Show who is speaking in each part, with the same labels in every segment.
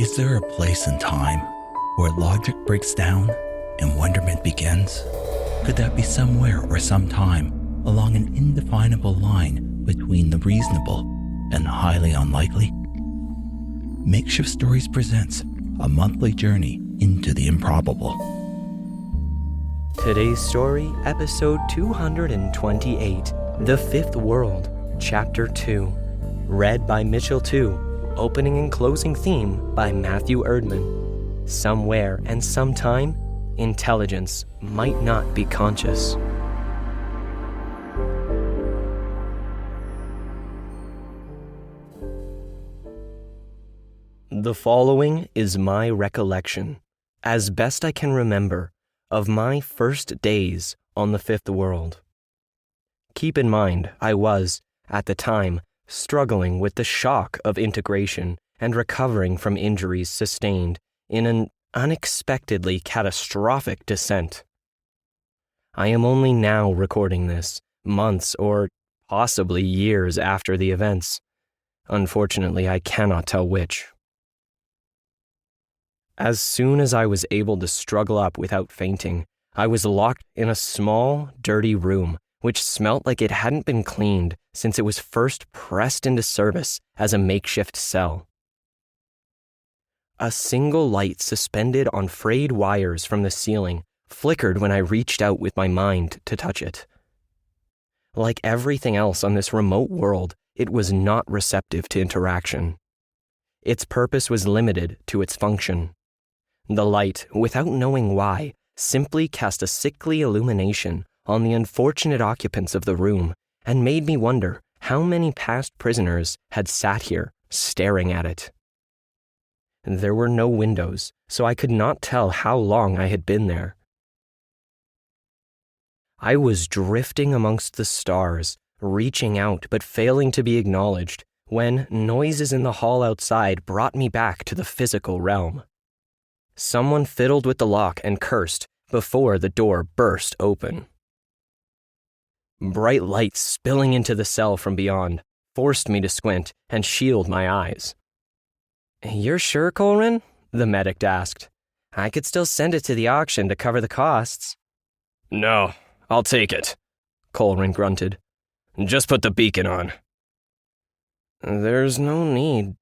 Speaker 1: Is there a place in time where logic breaks down and wonderment begins? Could that be somewhere or sometime along an indefinable line between the reasonable and the highly unlikely? Makeshift Stories presents a monthly journey into the improbable.
Speaker 2: Today's story, episode 228, The Fifth World, Chapter 2, read by Mitchell 2, opening and closing theme by Matthew Erdman. Somewhere and sometime, intelligence might not be conscious. The following is my recollection, as best I can remember, of my first days on the Fifth World. Keep in mind, I was, at the time, struggling with the shock of integration and recovering from injuries sustained in an unexpectedly catastrophic descent. I am only now recording this, months or possibly years after the events. Unfortunately, I cannot tell which. As soon as I was able to struggle up without fainting, I was locked in a small, dirty room which smelt like it hadn't been cleaned since it was first pressed into service as a makeshift cell. A single light suspended on frayed wires from the ceiling flickered when I reached out with my mind to touch it. Like everything else on this remote world, it was not receptive to interaction. Its purpose was limited to its function. The light, without knowing why, simply cast a sickly illumination on the unfortunate occupants of the room and made me wonder how many past prisoners had sat here, staring at it. There were no windows, so I could not tell how long I had been there. I was drifting amongst the stars, reaching out but failing to be acknowledged, when noises in the hall outside brought me back to the physical realm. Someone fiddled with the lock and cursed before the door burst open. Bright light spilling into the cell from beyond forced me to squint and shield my eyes. "You're sure, Colrin?" the medic asked. "I could still send it to the auction to cover the costs."
Speaker 3: "No, I'll take it," Colrin grunted. "Just put the beacon on."
Speaker 2: "There's no need,"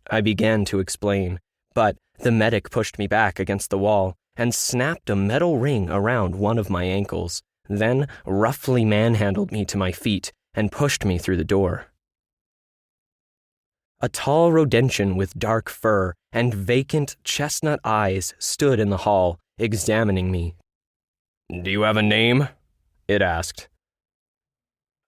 Speaker 2: I began to explain, but the medic pushed me back against the wall and snapped a metal ring around one of my ankles, then roughly manhandled me to my feet and pushed me through the door. A tall rodentian with dark fur and vacant chestnut eyes stood in the hall, examining me.
Speaker 3: "Do you have a name?" it asked.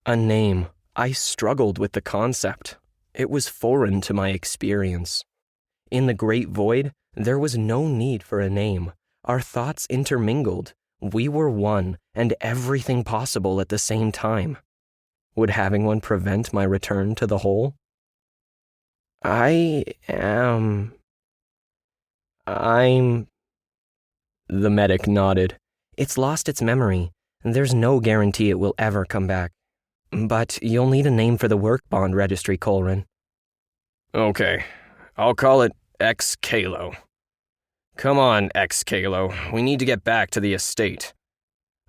Speaker 2: A name. I struggled with the concept. It was foreign to my experience. In the great void, there was no need for a name. Our thoughts intermingled. We were one and everything possible at the same time. Would having one prevent my return to the whole? I'm... The medic nodded. "It's lost its memory. There's no guarantee it will ever come back. But you'll need a name for the work bond registry, Colrin."
Speaker 3: "Okay, I'll call it Ex Caelo. Come on, Ex Caelo, we need to get back to the estate.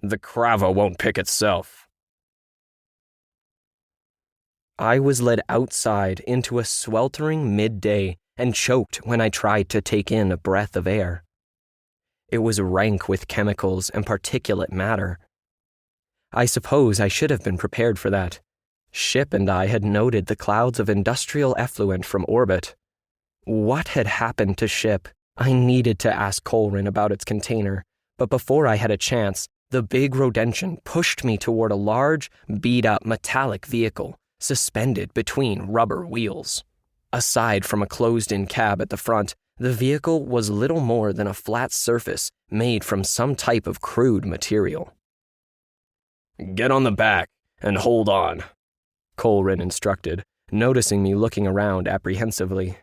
Speaker 3: The Cravo won't pick itself."
Speaker 2: I was led outside into a sweltering midday and choked when I tried to take in a breath of air. It was rank with chemicals and particulate matter. I suppose I should have been prepared for that. Ship and I had noted the clouds of industrial effluent from orbit. What had happened to Ship? I needed to ask Colrin about its container, but before I had a chance, the big rodentian pushed me toward a large, beat-up metallic vehicle suspended between rubber wheels. Aside from a closed-in cab at the front, the vehicle was little more than a flat surface made from some type of crude material.
Speaker 3: "Get on the back and hold on,"
Speaker 2: Colrin instructed, noticing me looking around apprehensively.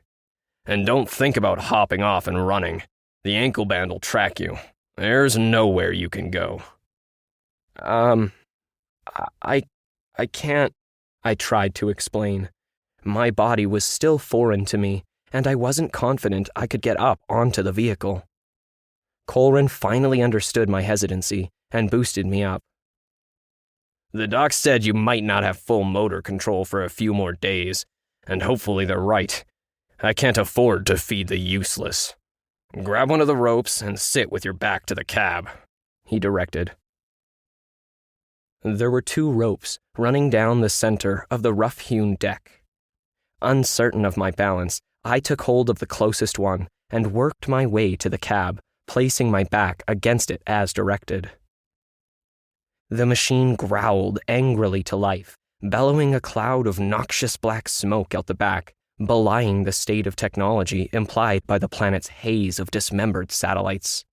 Speaker 3: "And don't think about hopping off and running. The ankle band will track you. There's nowhere you can go."
Speaker 2: I can't," I tried to explain. My body was still foreign to me, and I wasn't confident I could get up onto the vehicle. Colrin finally understood my hesitancy and boosted me up.
Speaker 3: The doc said you might not have full motor control for a few more days, and hopefully they're right. I can't afford to feed the useless. Grab one of the ropes and sit with your back to the cab, he directed.
Speaker 2: There were 2 ropes running down the center of the rough-hewn deck. Uncertain of my balance, I took hold of the closest one and worked my way to the cab, placing my back against it as directed. The machine growled angrily to life, bellowing a cloud of noxious black smoke out the back, belying the state of technology implied by the planet's haze of dismembered satellites.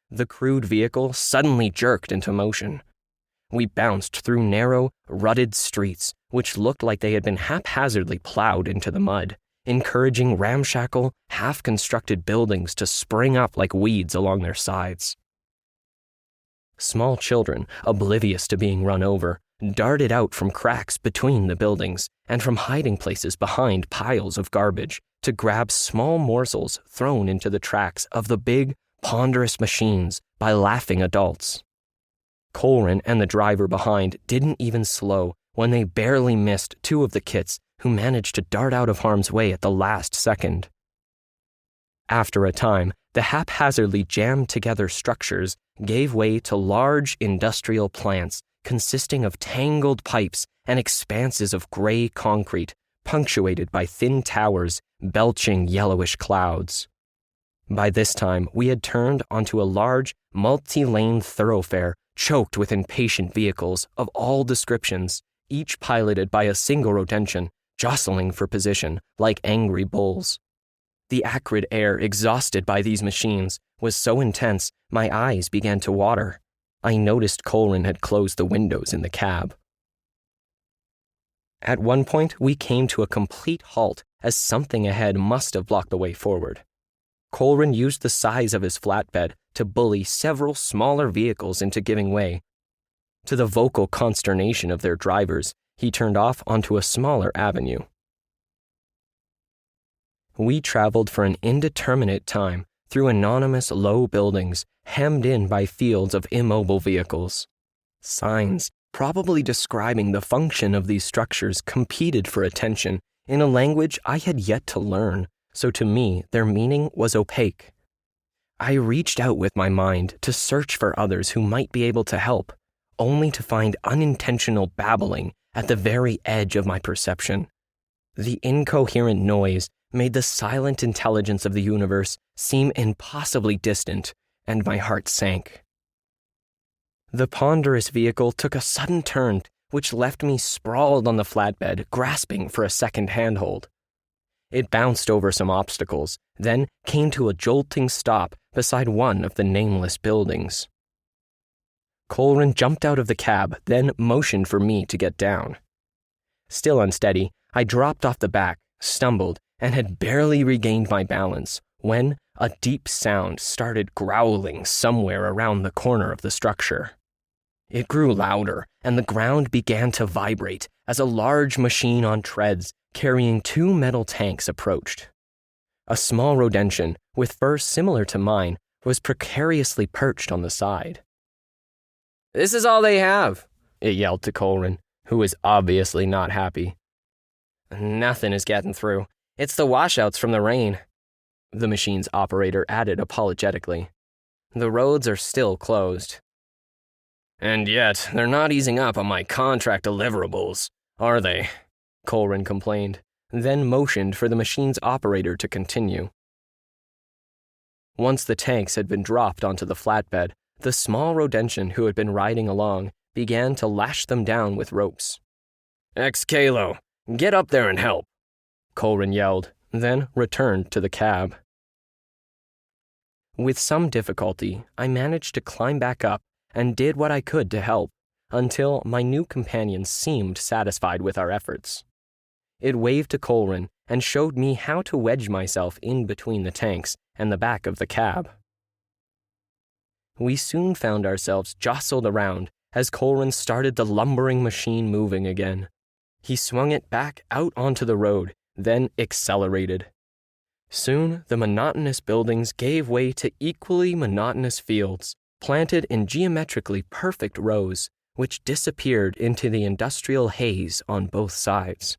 Speaker 2: The crude vehicle suddenly jerked into motion. We bounced through narrow, rutted streets, which looked like they had been haphazardly plowed into the mud, encouraging ramshackle, half-constructed buildings to spring up like weeds along their sides. Small children, oblivious to being run over, darted out from cracks between the buildings and from hiding places behind piles of garbage to grab small morsels thrown into the tracks of the big, ponderous machines by laughing adults. Colrin and the driver behind didn't even slow when they barely missed 2 of the kits who managed to dart out of harm's way at the last second. After a time, the haphazardly jammed-together structures gave way to large industrial plants consisting of tangled pipes and expanses of gray concrete, punctuated by thin towers belching yellowish clouds. By this time, we had turned onto a large, multi-lane thoroughfare choked with impatient vehicles of all descriptions, each piloted by a single rodention, jostling for position like angry bulls. The acrid air exhausted by these machines was so intense, my eyes began to water. I noticed Colrin had closed the windows in the cab. At one point, we came to a complete halt as something ahead must have blocked the way forward. Colrin used the size of his flatbed to bully several smaller vehicles into giving way. To the vocal consternation of their drivers, he turned off onto a smaller avenue. We traveled for an indeterminate time through anonymous low buildings hemmed in by fields of immobile vehicles. Signs, probably describing the function of these structures, competed for attention in a language I had yet to learn, so to me their meaning was opaque. I reached out with my mind to search for others who might be able to help, only to find unintentional babbling at the very edge of my perception. The incoherent noise made the silent intelligence of the universe seem impossibly distant, and my heart sank. The ponderous vehicle took a sudden turn, which left me sprawled on the flatbed, grasping for a second handhold. It bounced over some obstacles, then came to a jolting stop beside one of the nameless buildings. Colrin jumped out of the cab, then motioned for me to get down. Still unsteady, I dropped off the back, stumbled, and had barely regained my balance when a deep sound started growling somewhere around the corner of the structure. It grew louder, and the ground began to vibrate as a large machine on treads carrying 2 metal tanks approached. A small rodention, with fur similar to mine, was precariously perched on the side.
Speaker 3: "This is all they have,"
Speaker 2: it yelled to Colrin, who was obviously not happy.
Speaker 3: "Nothing is getting through. It's the washouts from the rain,"
Speaker 2: the machine's operator added apologetically.
Speaker 3: "The roads are still closed." "And yet, they're not easing up on my contract deliverables, are they?"
Speaker 2: Colrin complained, then motioned for the machine's operator to continue. Once the tanks had been dropped onto the flatbed, the small rodention who had been riding along began to lash them down with ropes.
Speaker 3: "Ex Caelo, get up there and help,"
Speaker 2: Colrin yelled, then returned to the cab. With some difficulty, I managed to climb back up and did what I could to help, until my new companion seemed satisfied with our efforts. It waved to Colrin and showed me how to wedge myself in between the tanks and the back of the cab. We soon found ourselves jostled around as Colrin started the lumbering machine moving again. He swung it back out onto the road, then accelerated. Soon, the monotonous buildings gave way to equally monotonous fields, planted in geometrically perfect rows, which disappeared into the industrial haze on both sides.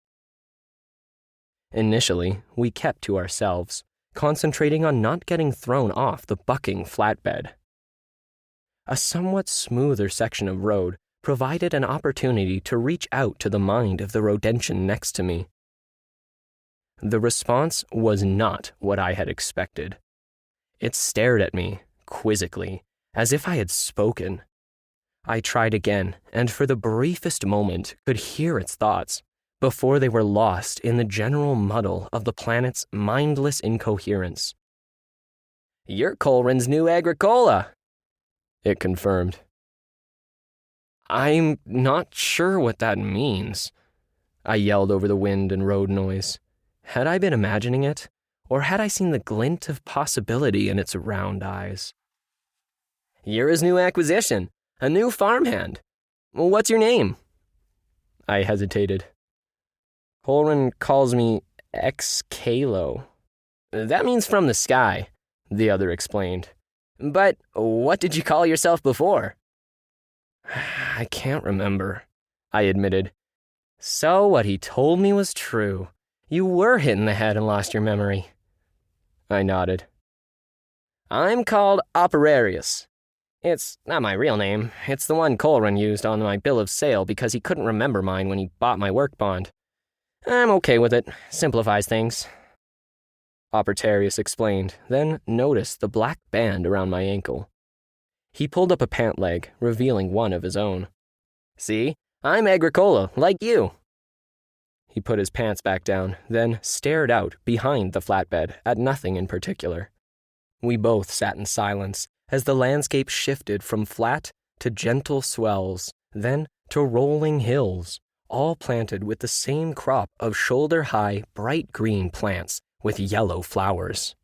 Speaker 2: Initially, we kept to ourselves, concentrating on not getting thrown off the bucking flatbed. A somewhat smoother section of road provided an opportunity to reach out to the mind of the rodentian next to me. The response was not what I had expected. It stared at me, quizzically, as if I had spoken. I tried again, and for the briefest moment could hear its thoughts, before they were lost in the general muddle of the planet's mindless incoherence.
Speaker 3: "You're Colrin's new Agricola,"
Speaker 2: it confirmed. "I'm not sure what that means," I yelled over the wind and road noise. Had I been imagining it, or had I seen the glint of possibility in its round eyes?
Speaker 3: "You're his new acquisition, a new farmhand. What's your name?"
Speaker 2: I hesitated. "Colrin calls me Ex Caelo."
Speaker 3: "That means from the sky," the other explained. "But what did you call yourself before?"
Speaker 2: "I can't remember," I admitted. So what he told me was true. You were hit in the head and lost your memory. I nodded.
Speaker 3: "I'm called Operarius. It's not my real name. It's the one Colrin used on my bill of sale because he couldn't remember mine when he bought my work bond. I'm okay with it. Simplifies things."
Speaker 2: Operarius explained, then noticed the black band around my ankle. He pulled up a pant leg, revealing one of his own.
Speaker 3: "See? I'm Agricola, like you."
Speaker 2: He put his pants back down, then stared out behind the flatbed at nothing in particular. We both sat in silence as the landscape shifted from flat to gentle swells, then to rolling hills, all planted with the same crop of shoulder-high, bright green plants with yellow flowers.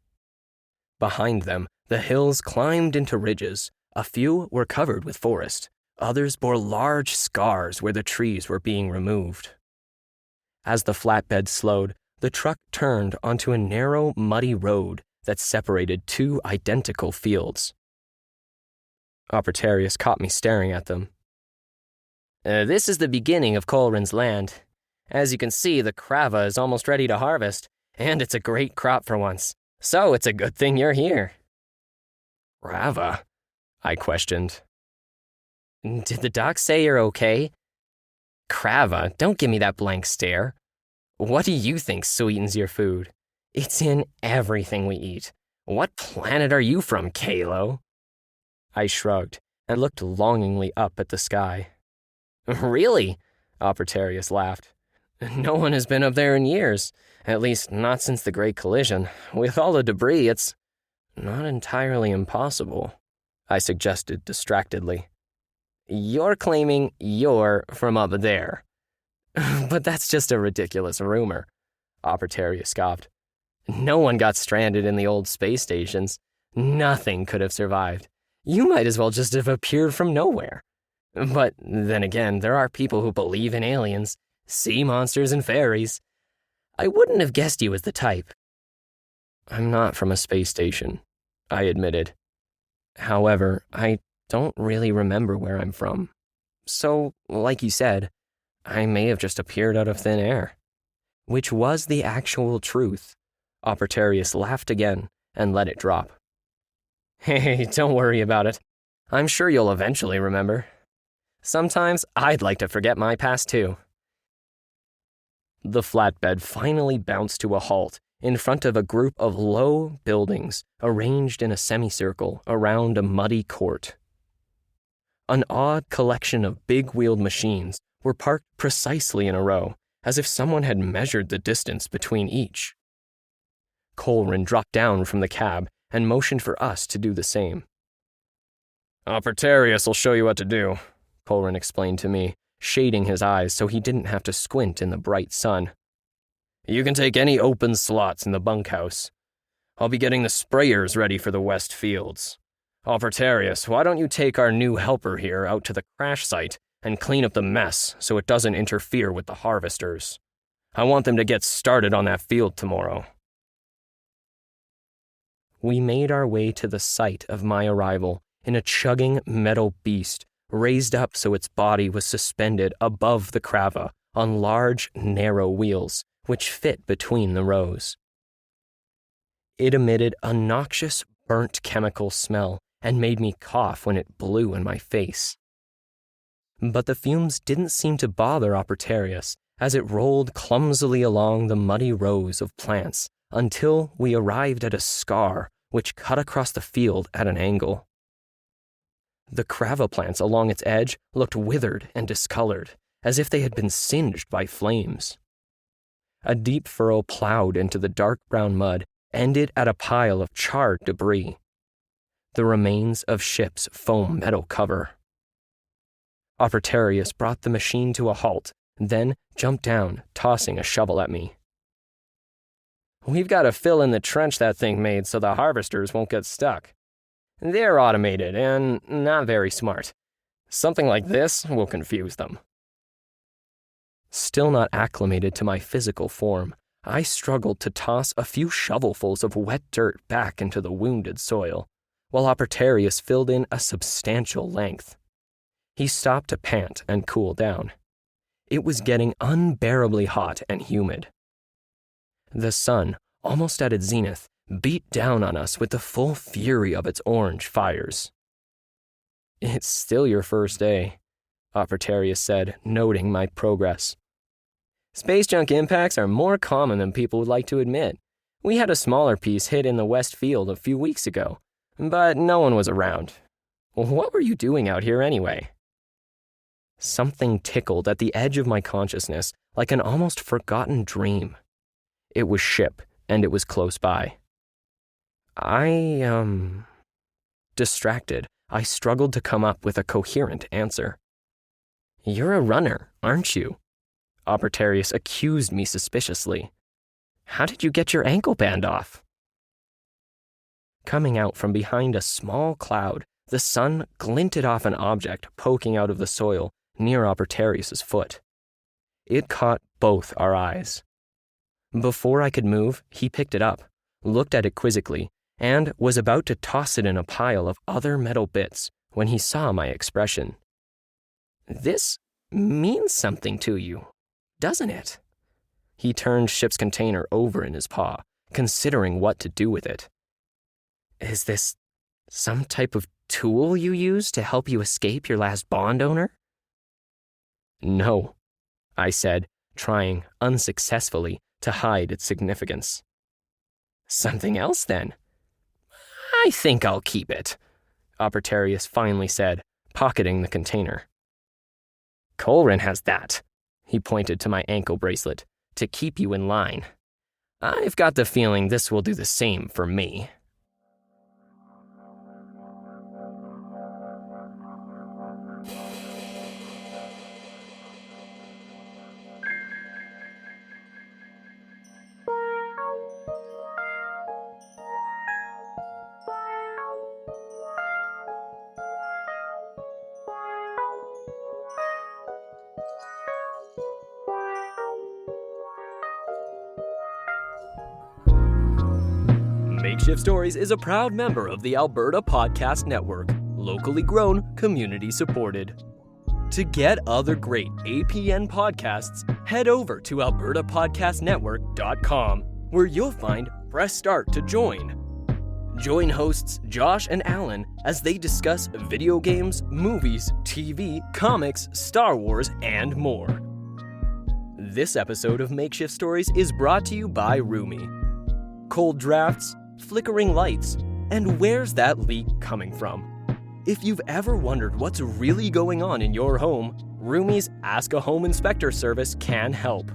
Speaker 2: Behind them, the hills climbed into ridges. A few were covered with forest. Others bore large scars where the trees were being removed. As the flatbed slowed, the truck turned onto a narrow, muddy road that separated two identical fields. Operarius caught me staring at them.
Speaker 3: This is the beginning of Colrin's land. As you can see, the crava is almost ready to harvest, and it's a great crop for once. So it's a good thing you're here."
Speaker 2: "Crava?" I questioned.
Speaker 3: "Did the doc say you're okay?" "Crava, don't give me that blank stare. What do you think sweetens your food? It's in everything we eat. What planet are you from, Caelo?"
Speaker 2: I shrugged and looked longingly up at the sky.
Speaker 3: "Really?" Operarius laughed. "No one has been up there in years. At least, not since the Great Collision. With all the debris, it's
Speaker 2: not entirely impossible," I suggested distractedly.
Speaker 3: "You're claiming you're from up there."
Speaker 2: "But that's just a ridiculous rumor," Operarius scoffed.
Speaker 3: "No one got stranded in the old space stations. Nothing could have survived. You might as well just have appeared from nowhere. But then again, there are people who believe in aliens, sea monsters, and fairies. I wouldn't have guessed you as the type."
Speaker 2: "I'm not from a space station," I admitted. "However, I don't really remember where I'm from. So, like you said, I may have just appeared out of thin air." Which was the actual truth. Operarius laughed again and let it drop.
Speaker 3: "Hey, don't worry about it. I'm sure you'll eventually remember. Sometimes I'd like to forget my past too."
Speaker 2: The flatbed finally bounced to a halt in front of a group of low buildings arranged in a semicircle around a muddy court. An odd collection of big-wheeled machines were parked precisely in a row, as if someone had measured the distance between each. Colrin dropped down from the cab and motioned for us to do the same.
Speaker 3: "Operarius will show you what to do,"
Speaker 2: Colrin explained to me, shading his eyes so he didn't have to squint in the bright sun.
Speaker 3: "You can take any open slots in the bunkhouse. I'll be getting the sprayers ready for the west fields. Operarius, why don't you take our new helper here out to the crash site and clean up the mess so it doesn't interfere with the harvesters? I want them to get started on that field tomorrow."
Speaker 2: We made our way to the site of my arrival in a chugging metal beast raised up so its body was suspended above the crava on large, narrow wheels which fit between the rows. It emitted a noxious, burnt chemical smell and made me cough when it blew in my face. But the fumes didn't seem to bother Opertarius as it rolled clumsily along the muddy rows of plants until we arrived at a scar which cut across the field at an angle. The crava plants along its edge looked withered and discolored, as if they had been singed by flames. A deep furrow plowed into the dark brown mud ended at a pile of charred debris, the remains of ship's foam metal cover. Opertarius brought the machine to a halt, then jumped down, tossing a shovel at me.
Speaker 3: We've got to fill in the trench that thing made so the harvesters won't get stuck. They're automated and not very smart. Something like this will confuse them.
Speaker 2: Still not acclimated to my physical form, I struggled to toss a few shovelfuls of wet dirt back into the wounded soil, while Opertarius filled in a substantial length. He stopped to pant and cool down. It was getting unbearably hot and humid. The sun, almost at its zenith, beat down on us with the full fury of its orange fires.
Speaker 3: It's still your first day, Opertarius said, noting my progress. Space junk impacts are more common than people would like to admit. We had a smaller piece hit in the west field a few weeks ago, but no one was around. What were you doing out here anyway?
Speaker 2: Something tickled at the edge of my consciousness like an almost forgotten dream. It was ship, and it was close by. Distracted, I struggled to come up with a coherent answer.
Speaker 3: You're a runner, aren't you?
Speaker 2: Opertarius accused me suspiciously.
Speaker 3: How did you get your ankle band off?
Speaker 2: Coming out from behind a small cloud, the sun glinted off an object poking out of the soil near Opertarius's foot. It caught both our eyes. Before I could move, he picked it up, looked at it quizzically, and was about to toss it in a pile of other metal bits when he saw my expression.
Speaker 3: This means something to you, doesn't it?
Speaker 2: He turned ship's container over in his paw, considering what to do with it.
Speaker 3: Is this some type of tool you use to help you escape your last bond owner?
Speaker 2: No, I said, trying unsuccessfully to hide its significance.
Speaker 3: Something else, then? I think I'll keep it,
Speaker 2: Opertarius finally said, pocketing the container.
Speaker 3: Colrin has that, he pointed to my ankle bracelet, to keep you in line. I've got the feeling this will do the same for me.
Speaker 4: Makeshift Stories is a proud member of the Alberta Podcast Network, locally grown, community supported. To get other great APN podcasts, head over to albertapodcastnetwork.com, where you'll find Press Start to join. Join hosts Josh and Alan as they discuss video games, movies, TV, comics, Star Wars, and more. This episode of Makeshift Stories is brought to you by Rumi. Cold drafts, flickering lights, and where's that leak coming from? If you've ever wondered what's really going on in your home, Rumi's Ask a Home Inspector service can help.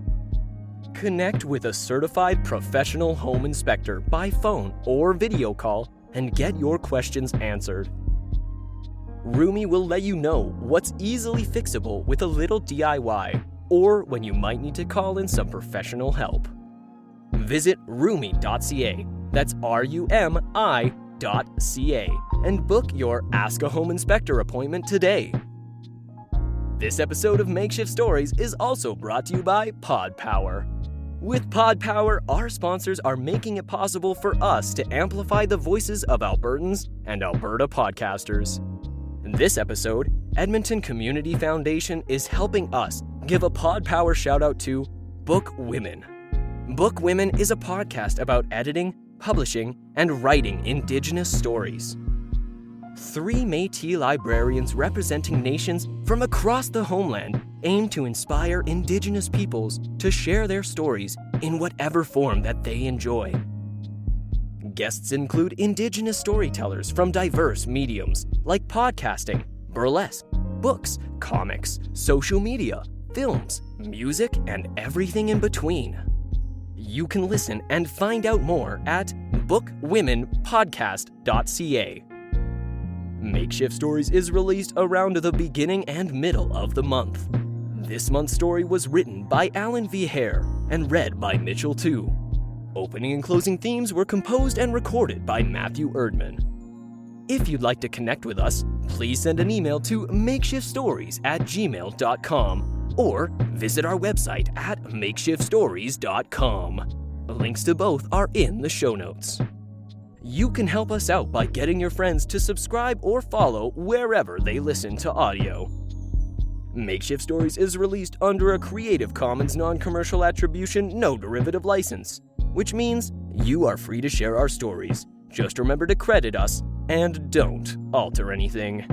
Speaker 4: Connect with a certified professional home inspector by phone or video call and get your questions answered. Rumi will let you know what's easily fixable with a little DIY, or when you might need to call in some professional help. Visit rumi.ca, that's RUMI.ca, and book your Ask a Home Inspector appointment today. This episode of Makeshift Stories is also brought to you by Pod Power. With Pod Power, our sponsors are making it possible for us to amplify the voices of Albertans and Alberta podcasters. In this episode, Edmonton Community Foundation is helping us give a Pod Power shout out to Book Women. Book Women is a podcast about editing, publishing, and writing Indigenous stories. 3 Métis librarians representing nations from across the homeland aim to inspire Indigenous peoples to share their stories in whatever form that they enjoy. Guests include Indigenous storytellers from diverse mediums like podcasting, burlesque, books, comics, social media, films, music, and everything in between. You can listen and find out more at bookwomenpodcast.ca. Makeshift Stories is released around the beginning and middle of the month. This month's story was written by Alan V. Hare and read by Mitchell Tu. Opening and closing themes were composed and recorded by Matthew Erdman. If you'd like to connect with us, please send an email to makeshiftstories@gmail.com or visit our website at makeshiftstories.com. Links to both are in the show notes. You can help us out by getting your friends to subscribe or follow wherever they listen to audio. Makeshift Stories is released under a Creative Commons non-commercial attribution, no derivative license, which means you are free to share our stories. Just remember to credit us and don't alter anything.